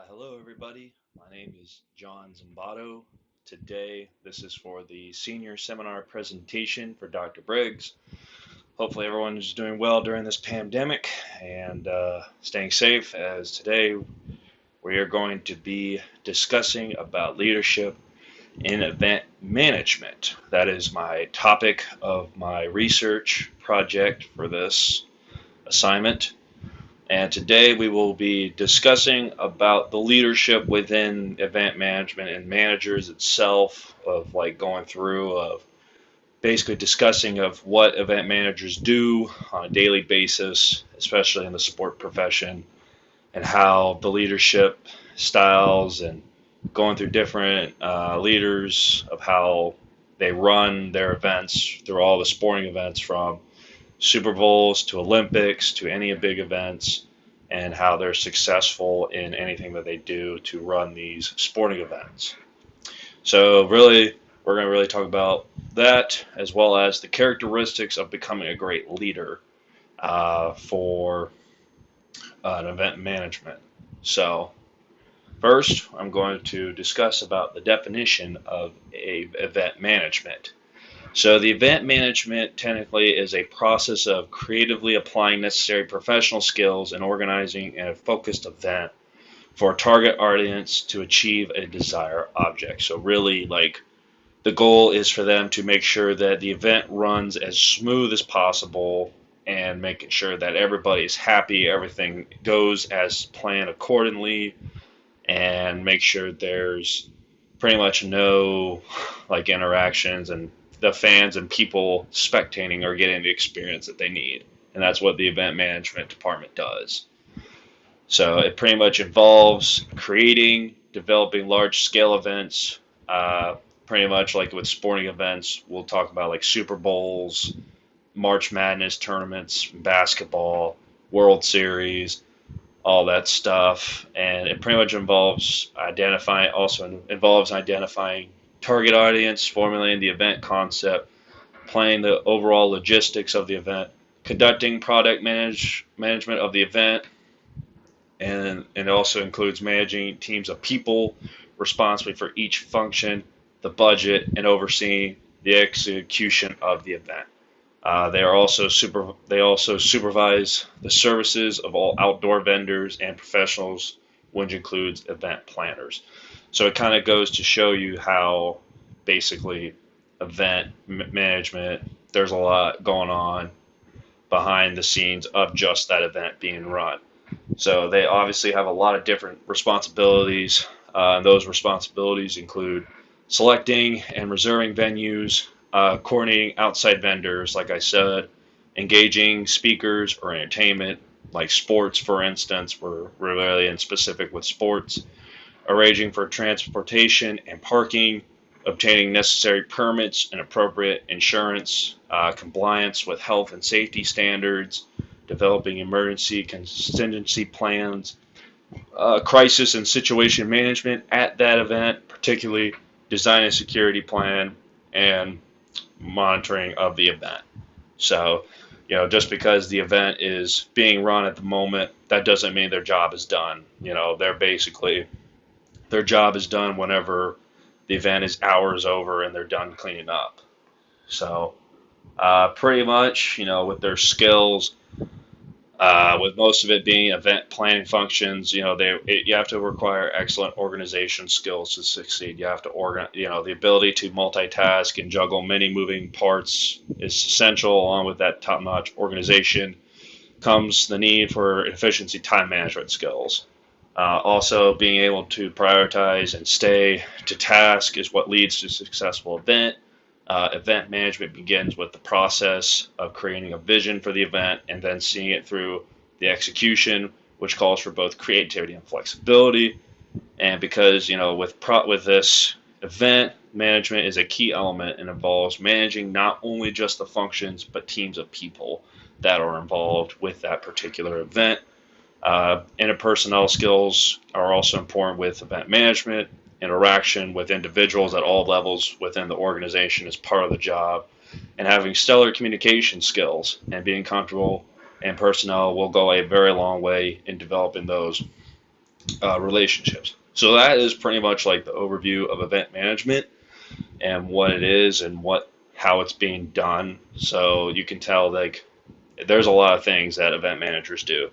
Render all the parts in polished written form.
Hello, everybody. My name is John Zumbado. Today, this is for the senior seminar presentation for Dr. Briggs. Hopefully, everyone is doing well during this pandemic and staying safe, as today we are going to be discussing about leadership in event management. That is my topic of my research project for this assignment. And today we will be discussing about the leadership within event management and managers itself, of like going through of basically discussing of what event managers do on a daily basis, especially in the sport profession, and how the leadership styles and going through different leaders of how they run their events through all the sporting events, from Super Bowls to Olympics to any big events, and how they're successful in anything that they do to run these sporting events. So really, we're going to really talk about that, as well as the characteristics of becoming a great leader for an event management. So first, I'm going to discuss about the definition of a event management. So the event management technically is a process of creatively applying necessary professional skills and organizing a focused event for a target audience to achieve a desired object. So really, like, the goal is for them to make sure that the event runs as smooth as possible and making sure that everybody is happy, everything goes as planned accordingly, and make sure there's pretty much no like interactions, and the fans and people spectating are getting the experience that they need. And that's what the event management department does. So it pretty much involves creating, developing large scale events, pretty much like with sporting events. We'll talk about like Super Bowls, March Madness tournaments, basketball, World Series, all that stuff. And it pretty much involves identifying target audience, formulating the event concept, planning the overall logistics of the event, conducting product management of the event, and it also includes managing teams of people responsible for each function, the budget, and overseeing the execution of the event. They also supervise the services of all outdoor vendors and professionals, which includes event planners. So it kind of goes to show you how basically event management, there's a lot going on behind the scenes of just that event being run. So they obviously have a lot of different responsibilities. And those responsibilities include selecting and reserving venues, coordinating outside vendors, like I said, engaging speakers or entertainment, like sports, for instance. We're really in specific with sports, arranging for transportation and parking, obtaining necessary permits and appropriate insurance, compliance with health and safety standards, developing emergency contingency plans, crisis and situation management at that event, particularly designing a security plan and monitoring of the event. So, just because the event is being run at the moment, that doesn't mean their job is done. Their job is done whenever the event is hours over and they're done cleaning up. So, pretty much, with their skills, with most of it being event planning functions, you have to require excellent organization skills to succeed. You have to the ability to multitask and juggle many moving parts is essential. Along with that top-notch organization comes the need for efficiency time management skills. Also, being able to prioritize and stay to task is what leads to a successful event. Event management begins with the process of creating a vision for the event and then seeing it through the execution, which calls for both creativity and flexibility. And because, with this, event management is a key element and involves managing not only just the functions, but teams of people that are involved with that particular event. Interpersonnel skills are also important with event management. Interaction with individuals at all levels within the organization is part of the job, and having stellar communication skills and being comfortable in personnel will go a very long way in developing those. relationships. So that is pretty much like the overview of event management and what it is and how it's being done. So you can tell like there's a lot of things that event managers do.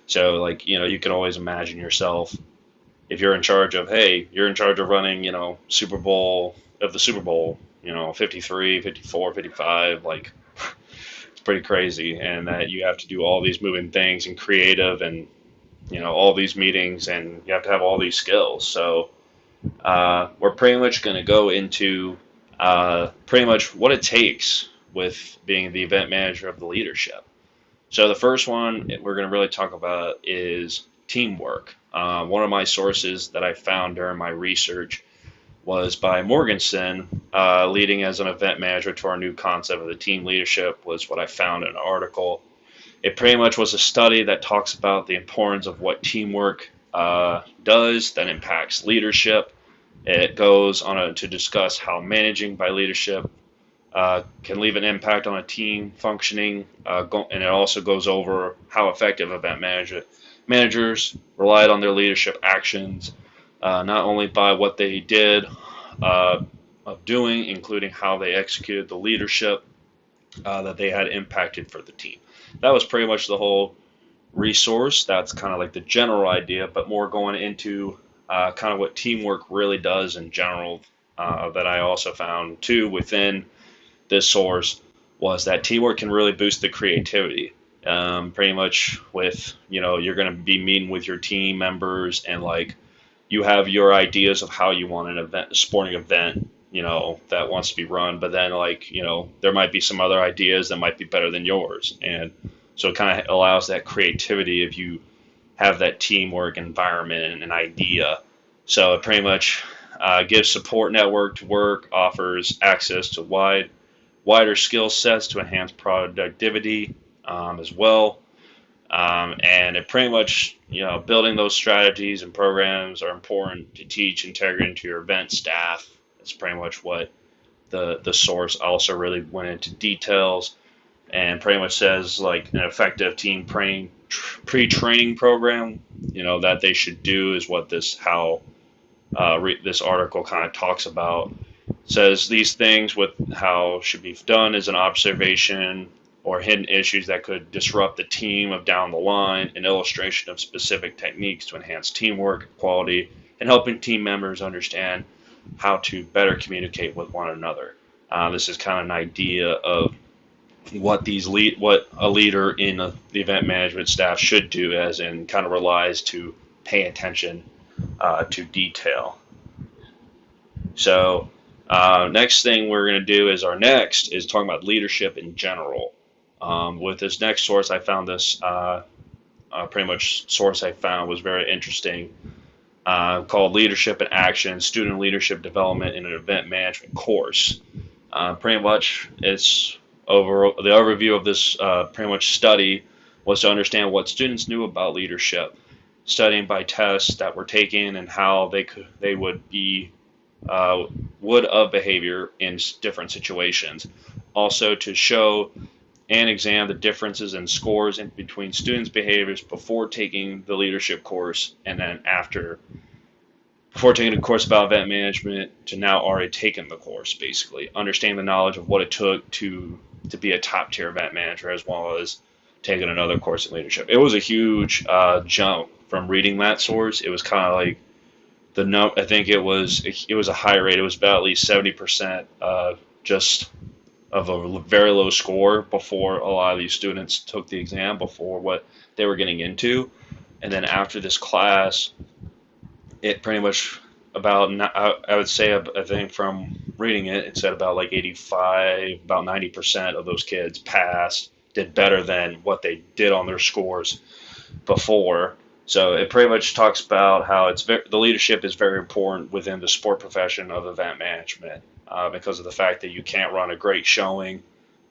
So like you can always imagine yourself if you're in charge of you're in charge of running Super Bowl of the Super Bowl 53, 54, 55 like it's pretty crazy, and that you have to do all these moving things and creative and all these meetings, and you have to have all these skills. So we're pretty much going to go into pretty much what it takes with being the event manager of the leadership. So the first one we're going to really talk about is teamwork. One of my sources that I found during my research was by Morganson, leading as an event manager to our new concept of the team leadership, was what I found in an article. It pretty much was a study that talks about the importance of what teamwork does that impacts leadership. It goes on to discuss how managing by leadership can leave an impact on a team functioning, and it also goes over how effective event managers relied on their leadership actions, not only by what they did of doing, including how they executed the leadership that they had impacted for the team. That was pretty much the whole resource. That's kind of like the general idea, but more going into kind of what teamwork really does in general, that I also found too within this source, was that teamwork can really boost the creativity. Pretty much with, you're going to be meeting with your team members, and like you have your ideas of how you want a sporting event, that wants to be run, but then like, there might be some other ideas that might be better than yours. And so it kind of allows that creativity if you have that teamwork environment and an idea. So it pretty much gives support network to work, offers access to wider skill sets to enhance productivity as well. And it pretty much, building those strategies and programs are important to teach integrity into your event staff. That's pretty much what the source also really went into details, and pretty much says like an effective team pre-training program, that they should do is what this article kind of talks about. Says these things with how should be done is an observation or hidden issues that could disrupt the team of down the line, an illustration of specific techniques to enhance teamwork quality, and helping team members understand how to better communicate with one another. This is kind of an idea of what a leader in the event management staff should do, as in kind of relies to pay attention to detail. So next thing we're going to do is talking about leadership in general. With this next source, I found this pretty much source I found was very interesting, called Leadership in Action, Student Leadership Development in an Event Management Course. Pretty much the overview of this pretty much study was to understand what students knew about leadership, studying by tests that were taken and how they would of behavior in different situations. Also to show and examine the differences in scores in between students' behaviors before taking the leadership course, and then before taking a course about event management to now already taken the course, basically. Understanding the knowledge of what it took to be a top tier event manager, as well as taking another course in leadership. It was a huge jump from reading that source. It was kind of like I think it was a high rate. It was about at least 70% just of a very low score before a lot of these students took the exam, before what they were getting into. And then after this class, it pretty much I would say, I think from reading it, it said about like 85, about 90% of those kids passed, did better than what they did on their scores before. So it pretty much talks about how the leadership is very important within the sport profession of event management, because of the fact that you can't run a great showing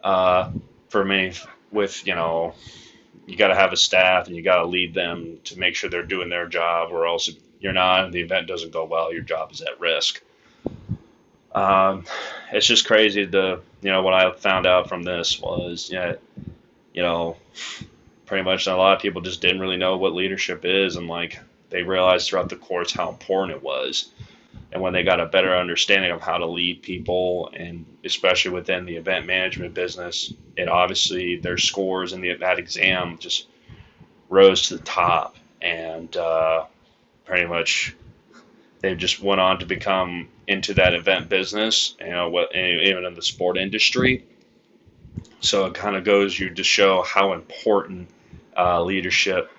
for many with, you got to have a staff and you got to lead them to make sure they're doing their job, or else if you're not and the event doesn't go well, your job is at risk. It's just crazy. What I found out from this was, pretty much a lot of people just didn't really know what leadership is, and like they realized throughout the course how important it was. And when they got a better understanding of how to lead people, and especially within the event management business, it obviously their scores in that exam just rose to the top, and pretty much they just went on to become into that event business, even in the sport industry. So it kind of goes you to show how important leadership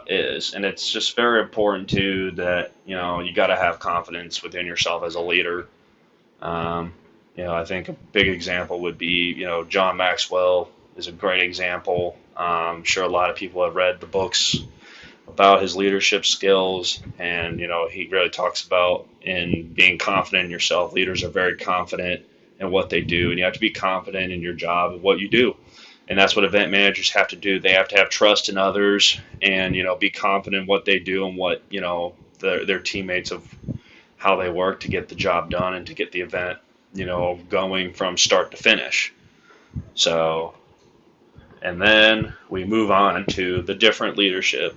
is, and it's just very important too that you got to have confidence within yourself as a leader. Um, I think a big example would be John Maxwell is a great example. I'm sure a lot of people have read the books about his leadership skills, and he really talks about in being confident in yourself. Leaders are very confident in what they do, and you have to be confident in your job and what you do. And that's what event managers have to do. They have to have trust in others, and be confident in what they do and what their teammates of how they work to get the job done and to get the event going from start to finish. So, and then we move on to the different leadership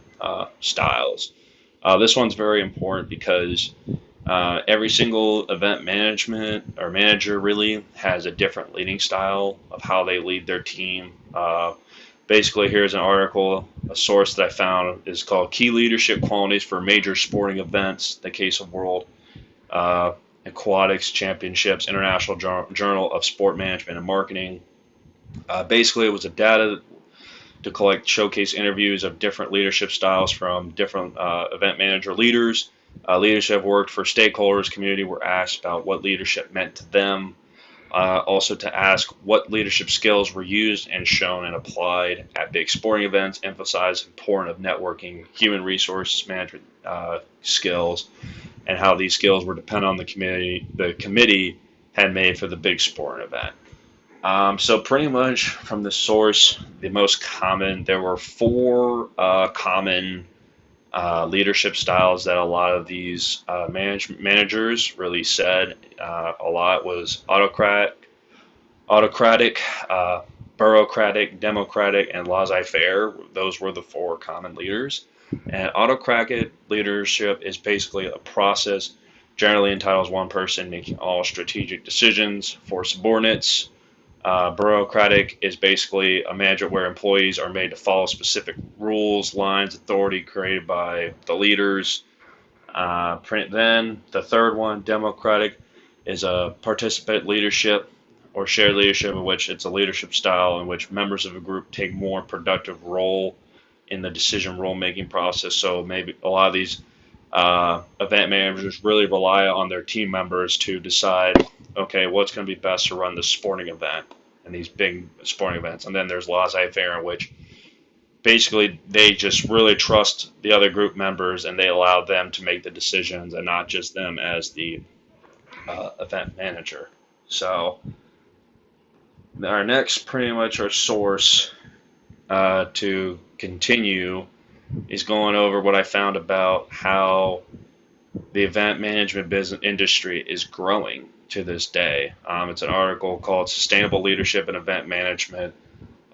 styles. This one's very important because every single event management or manager really has a different leading style of how they lead their team. Basically, here's an article, a source that I found is called Key Leadership Qualities for Major Sporting Events, the case of World Aquatics Championships, International Journal of Sport Management and Marketing. Basically, it was a data to collect showcase interviews of different leadership styles from different event manager leaders. Leaders who have worked for stakeholders, community were asked about what leadership meant to them. Also to ask what leadership skills were used and shown and applied at big sporting events, emphasize importance of networking, human resource management skills, and how these skills were dependent on the committee had made for the big sporting event. So pretty much from the source, the most common, there were four common leadership styles that a lot of these managers really said. A lot was autocratic, bureaucratic, democratic, and laissez-faire. Those were the four common leaders. And autocratic leadership is basically a process generally entitles one person making all strategic decisions for subordinates. Bureaucratic is basically a management where employees are made to follow specific rules, lines, authority created by the leaders. Then the third one, democratic, is a participant leadership or shared leadership, in which it's a leadership style in which members of a group take more productive role in the decision role-making process. So maybe a lot of these event managers really rely on their team members to decide, okay, what's going to be best to run this sporting event and these big sporting events. And then there's laissez-faire, in which basically they just really trust the other group members and they allow them to make the decisions and not just them as the event manager. So our next, pretty much our source to continue is going over what I found about how the event management business industry is growing to this day. It's an article called Sustainable Leadership in Event Management.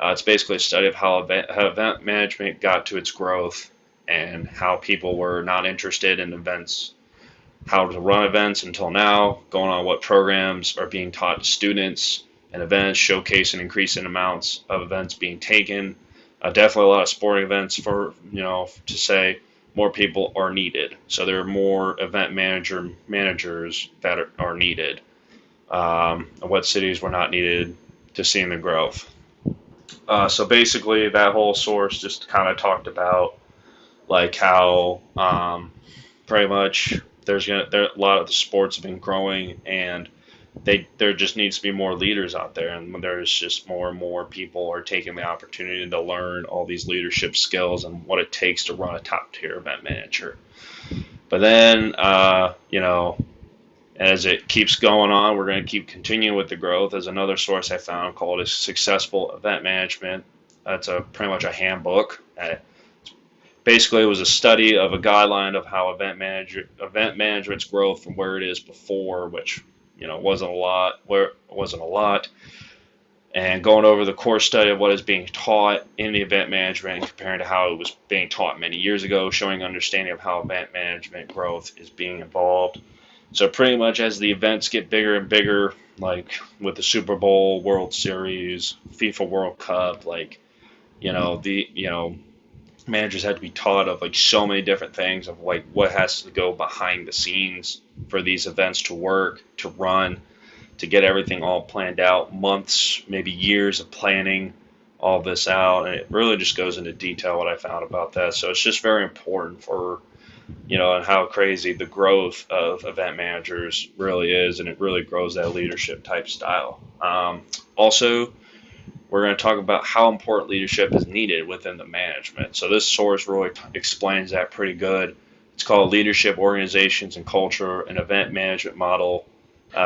It's basically a study of how event management got to its growth and how people were not interested in events, how to run events until now, going on what programs are being taught to students and events, showcasing increasing amounts of events being taken. Definitely a lot of sporting events for, to say more people are needed. So there are more event managers that are needed. What cities were not needed to see the growth. So basically that whole source just kind of talked about like how pretty much there a lot of the sports have been growing, and there just needs to be more leaders out there, and there's just more and more people are taking the opportunity to learn all these leadership skills and what it takes to run a top tier event manager. But then, as it keeps going on, we're going to keep continuing with the growth. There's another source I found called a Successful Event Management. That's pretty much a handbook. Basically, it was a study of a guideline of how event management's growth from where it is before, which wasn't a lot, and going over the core study of what is being taught in the event management and comparing to how it was being taught many years ago, showing understanding of how event management growth is being involved. So pretty much as the events get bigger and bigger, like with the Super Bowl, World Series, FIFA World Cup, like, managers had to be taught of like so many different things of like what has to go behind the scenes for these events to work, to run, to get everything all planned out, months, maybe years of planning all this out. And it really just goes into detail what I found about that. So it's just very important for, and how crazy the growth of event managers really is. And it really grows that leadership type style. Also, we're going to talk about how important leadership is needed within the management. So this source really explains that pretty good. It's called Leadership, Organizations, and Culture, an Event Management Model,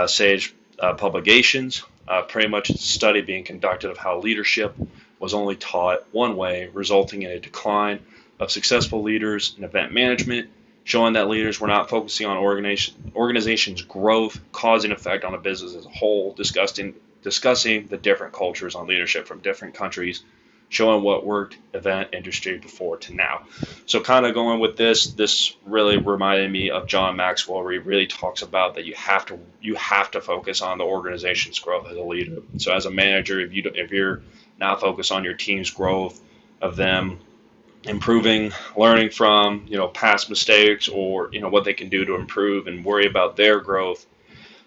Sage Publications. Pretty much it's a study being conducted of how leadership was only taught one way, resulting in a decline of successful leaders in event management, showing that leaders were not focusing on organization's growth, cause and effect on the business as a whole, discussing the different cultures on leadership from different countries, showing what worked event industry before to now. So kind of going with this really reminded me of John Maxwell, where he really talks about that you have to focus on the organization's growth as a leader. So as a manager, if you're not focused on your team's growth, of them improving, learning from past mistakes, or what they can do to improve, and worry about their growth,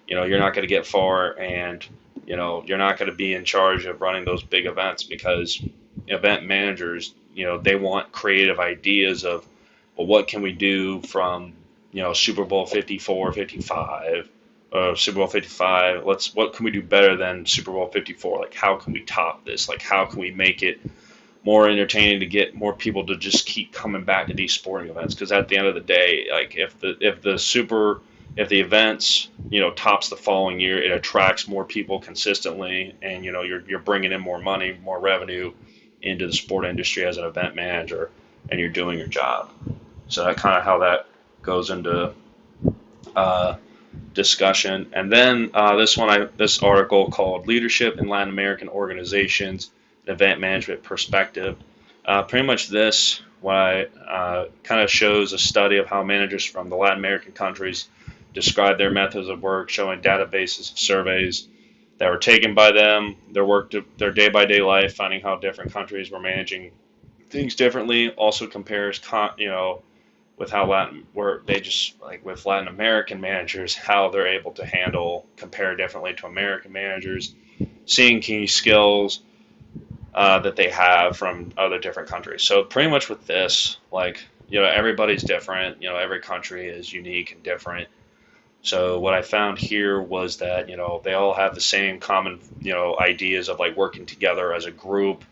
you're not going to get far, and you're not going to be in charge of running those big events, because event managers, they want creative ideas of, well, what can we do from, Super Bowl 54, 55, Super Bowl 55, what can we do better than Super Bowl 54? Like, how can we top this? Like, how can we make it more entertaining to get more people to just keep coming back to these sporting events? Because at the end of the day, like, if the events, tops the following year, it attracts more people consistently, and you're bringing in more money, more revenue into the sport industry as an event manager, and you're doing your job. So that kind of how that goes into discussion. And then this article called "Leadership in Latin American Organizations: An Event Management Perspective." Pretty much this kind of shows a study of how managers from the Latin American countries describe their methods of work, showing databases of surveys that were taken by them, their day-by-day life, finding how different countries were managing things differently. Also compares, with how with Latin American managers, how they're able to compare differently to American managers, seeing key skills that they have from other different countries. So pretty much with this, everybody's different. Every country is unique and different. So what I found here was that, they all have the same common, ideas of like working together as a group.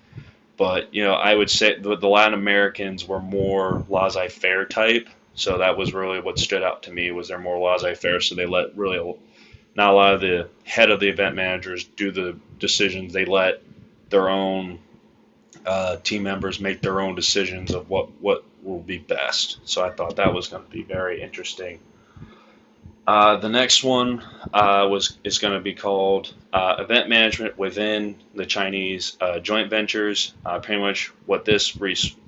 But, I would say the Latin Americans were more laissez-faire type. So that was really what stood out to me, was they're more laissez-faire. So they let really not a lot of the head of the event managers do the decisions. They let their own team members make their own decisions of what will be best. So I thought that was going to be very interesting. The next one is going to be called Event Management Within the Chinese Joint Ventures. Pretty much what this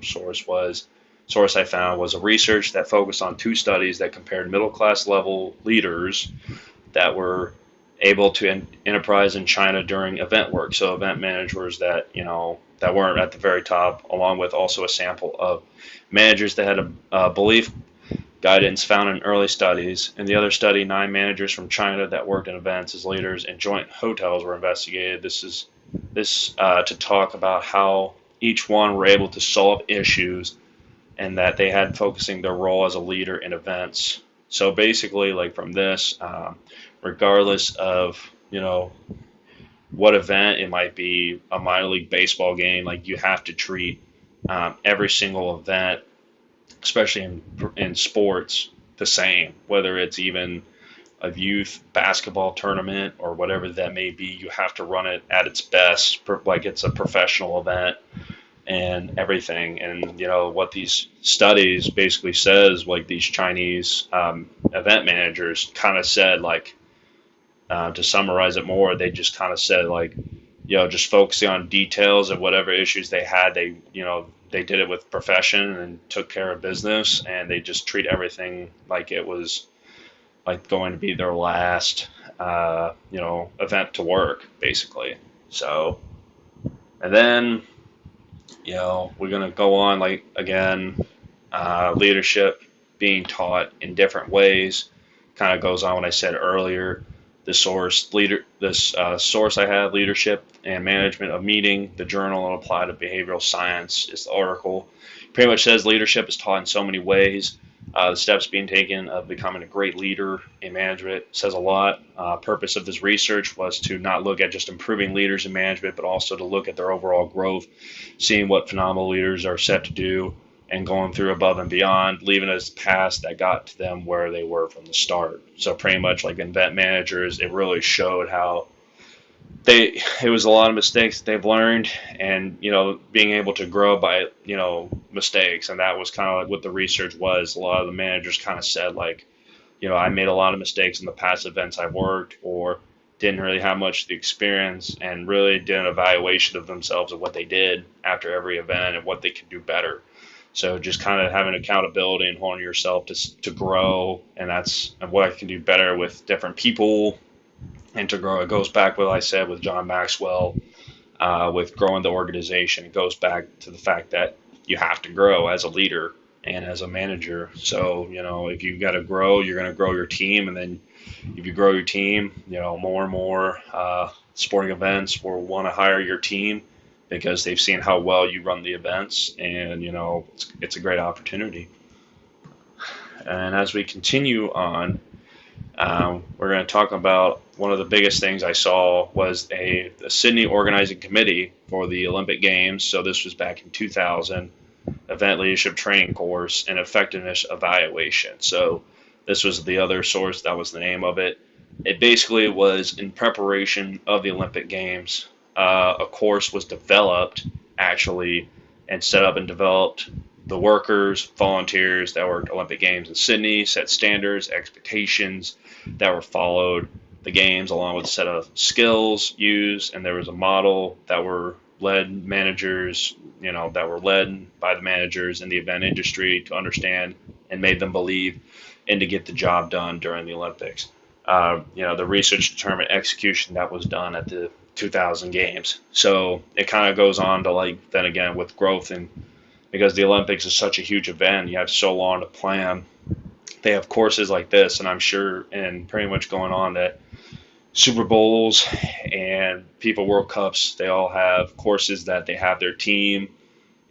source I found was a research that focused on two studies that compared middle-class level leaders that were able to enterprise in China during event work. So event managers that weren't at the very top, along with also a sample of managers that had a belief guidance found in early studies. In the other study, 9 managers from China that worked in events as leaders in joint hotels were investigated. This to talk about how each one were able to solve issues, and that they had focusing their role as a leader in events. So basically, like from this, regardless of what event it might be, a minor league baseball game, like you have to treat every single event, especially in sports, the same. Whether it's even a youth basketball tournament or whatever that may be, you have to run it at its best, like it's a professional event and everything. And what these studies basically says, like these Chinese event managers kind of said, like to summarize it more, they just kind of said like just focusing on details of whatever issues they had. They did it with profession and took care of business, and they just treat everything like it was like going to be their last, event to work, basically. So, and then, we're going to go on, like, again, leadership being taught in different ways. Kind of goes on what I said earlier. This source I have, leadership and management of meeting, the journal and applied to behavioral science, is the article. Pretty much says leadership is taught in so many ways. The steps being taken of becoming a great leader in management says a lot. Purpose of this research was to not look at just improving leaders in management, but also to look at their overall growth, seeing what phenomenal leaders are set to do, and going through above and beyond, leaving us past that got to them where they were from the start. So pretty much like event managers, it really showed how it was a lot of mistakes that they've learned, and being able to grow by mistakes. And that was kind of like what the research was. A lot of the managers kind of said, like, I made a lot of mistakes in the past events I've worked, or didn't really have much of the experience, and really did an evaluation of themselves of what they did after every event and what they could do better. So just kind of having accountability and holding yourself to grow, and that's what I can do better with different people and to grow. It goes back what I said with John Maxwell, with growing the organization. It goes back to the fact that you have to grow as a leader and as a manager. So, if you got to grow, you're going to grow your team. And then if you grow your team, more and more sporting events will want to hire your team because they've seen how well you run the events. And, it's a great opportunity. And as we continue on, we're going to talk about one of the biggest things I saw was a Sydney organizing committee for the Olympic Games. So this was back in 2000, event leadership training course and effectiveness evaluation. So this was the other source. That was the name of it. It basically was in preparation of the Olympic Games. A course was developed actually and set up and developed. The workers, volunteers that were at Olympic Games in Sydney set standards, expectations that were followed. The games, along with a set of skills used, and there was a model that were led managers, that were led by the managers in the event industry to understand and made them believe and to get the job done during the Olympics. The research determined execution that was done at the 2000 games. So it kind of goes on to, like, then again with growth, and because the Olympics is such a huge event, you have so long to plan. They have courses like this, and I'm sure, and pretty much going on that Super Bowls and FIFA World Cups, they all have courses that they have their team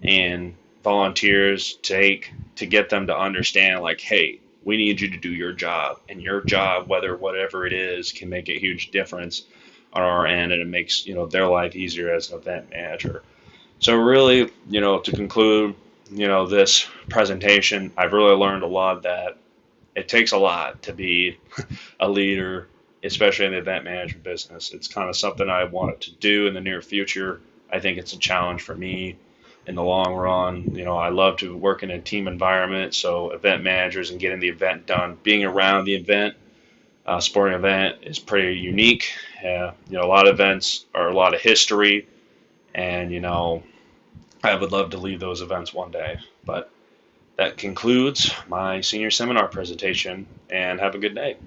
and volunteers take to get them to understand, like, hey, we need you to do your job, and your job, whatever it is, can make a huge difference on our end, and it makes their life easier as an event manager. So really, to conclude, this presentation, I've really learned a lot that it takes a lot to be a leader, especially in the event management business. It's kind of something I wanted to do in the near future. I think it's a challenge for me in the long run. I love to work in a team environment, so event managers and getting the event done, being around the event, sporting event is pretty unique. A lot of events are a lot of history, and, I would love to lead those events one day. But that concludes my senior seminar presentation, and have a good day.